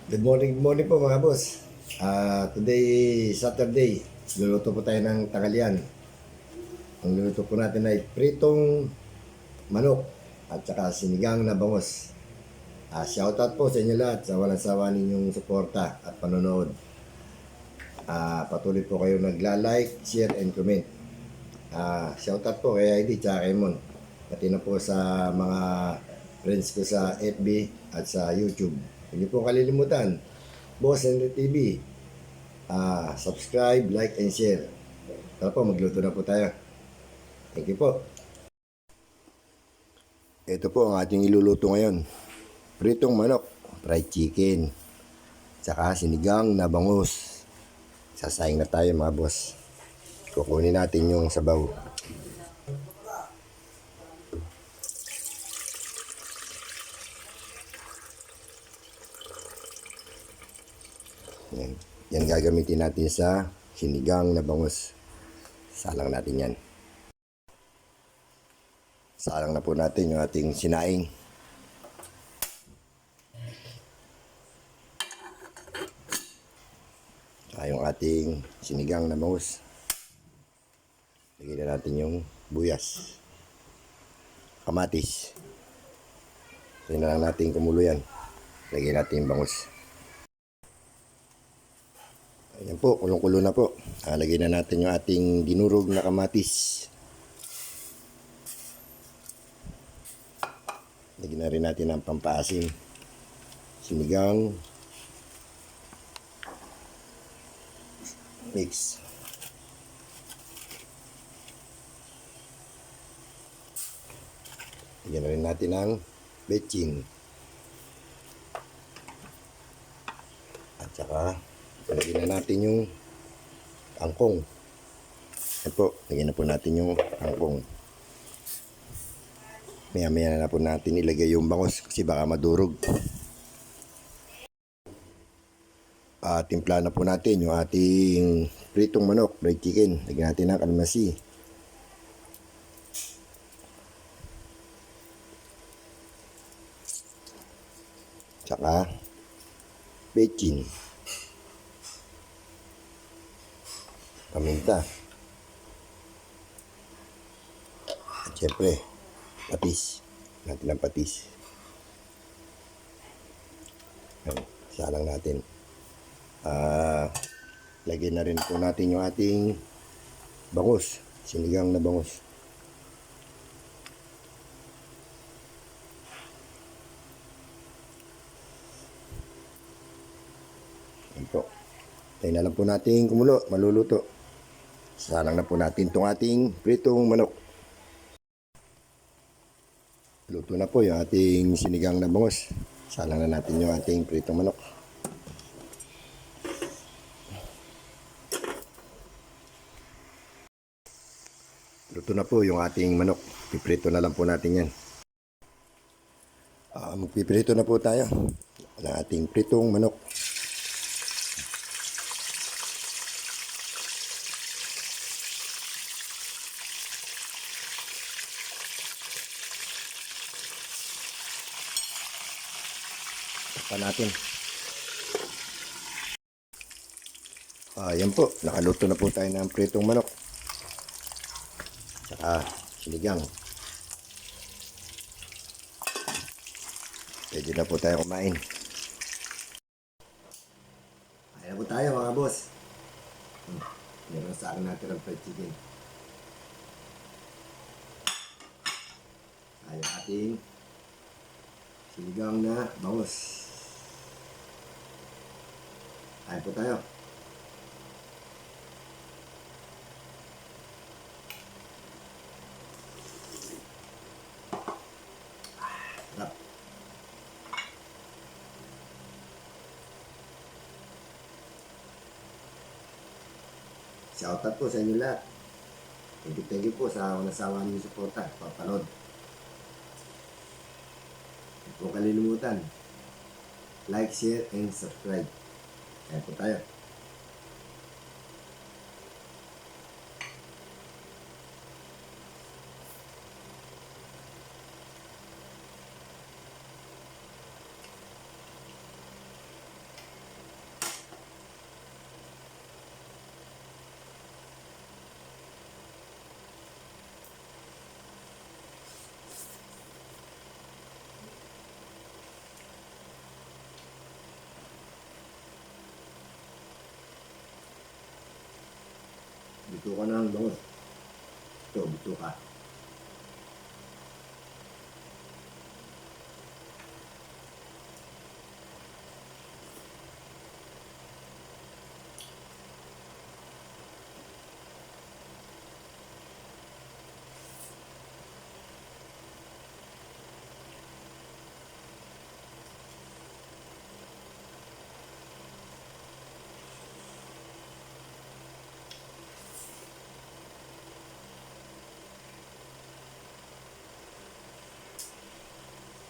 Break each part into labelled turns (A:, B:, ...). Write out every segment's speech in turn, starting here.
A: Good morning po mga boss. Today Saturday, luluto po tayo ng tanghalian. Ang luluto po natin ay pritong manok at saka sinigang na bangos. Shoutout po sa inyo lahat sa walang sawa ninyong suporta at panonood. Patuloy po kayo nagla-like, share, and comment. Shoutout po kay ID at kay Mon. Pati na po sa mga friends ko sa FB at sa YouTube. Huwag niyo po kalilimutan, Boss Henry TV. Subscribe, like, and share. Tara po, magluto na po tayo. Thank you po. Ito po ang ating iluluto ngayon. Pritong manok, fried chicken, tsaka sinigang na bangus. Sasayang na tayo mga boss. Kukunin natin yung sabaw. Yan. Yan gagamitin natin sa sinigang na bangus. Salang natin yan. Salang na po natin yung ating sinaing. Yung ating sinigang na bangus. Lagyan na natin yung buyas. Kamatis. Lagyan na lang natin kumulo yan. Lagyan natin yung bangus. Ayan po, kulong-kulo na po. Lagyan na natin yung ating dinurog na kamatis. Lagyan na rin natin ang pampaasim. Sinigang. Mix. Lagyan na rin natin ang betchin. At saka, lagyan na natin yung kangkong. Ayan po, lagyan na po natin yung kangkong. Maya-maya na po natin ilagay yung bangus kasi baka madurog. Timpla na po natin yung ating pritong manok, fried chicken. Lagyan natin ng kalmasi. Tsaka bechin. Paminta. At syempre, patis. Natin ang patis. Salang natin. Lagyan na rin po natin yung ating bangus. Sinigang na bangus. Yan po. Tayo na lang po natin kumulo. Maluluto. Salang na po natin itong ating pritong manok. Luto na po yung ating sinigang na bangus. Salang na natin yung ating pritong manok. Luto na po yung ating manok. Piprito na lang po natin yan. Magpiprito na po tayo ng ating pritong manok. Takpan natin. Yan po, nakaluto na po tayo ng pritong manok. Saka sinigang. Pwede na po tayo kumain. Kaya na po tayo mga boss. Meron sa akin natin ang fried chicken. Ay, ating sinigang na bangus. Kaya po tayo. Sarap. Shoutout po sa inyo lahat. Thank you po sa walang sawa niyo suporta, papanood. Huwag po kalilimutan. Like, share, and subscribe. Kaya po tayo. Bituka ng bangus. Ito, bituka.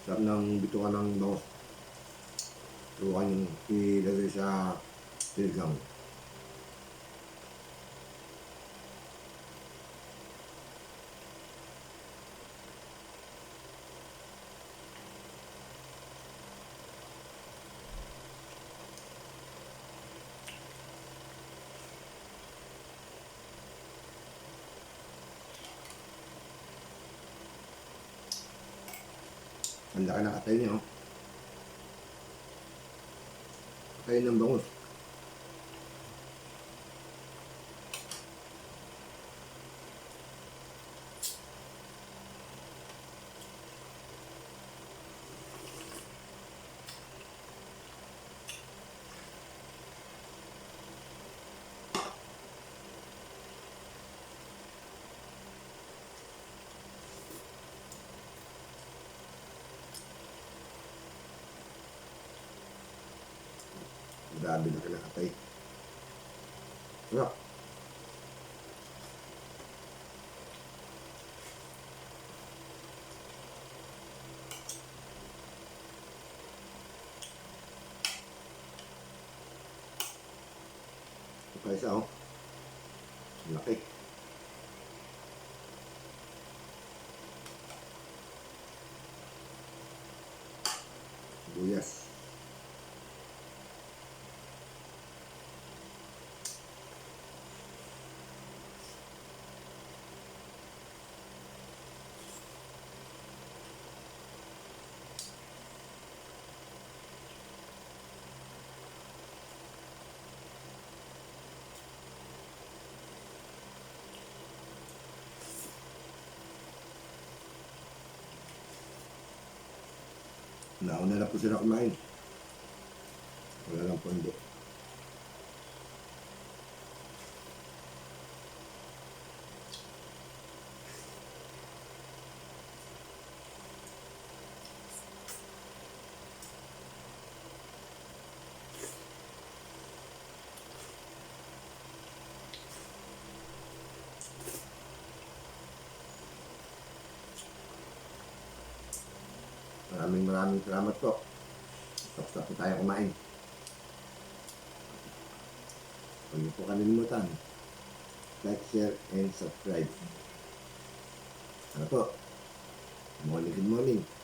A: Sarap ng bituka ng bangus. Turukan yung ilagay sa siligang. Ang laki ng atay niya, oh. Atay ng bangus. Grabe laki ng atay. Sarap. Ito pa isa, oh. Laki. Sibuyas. Nauna na po sila kumain. Wala lang po hindi. Maraming salamat po. Tapos na po tayo kumain. Huwag niyo po kalimutan. Like, share, and subscribe. Ano po? Good morning.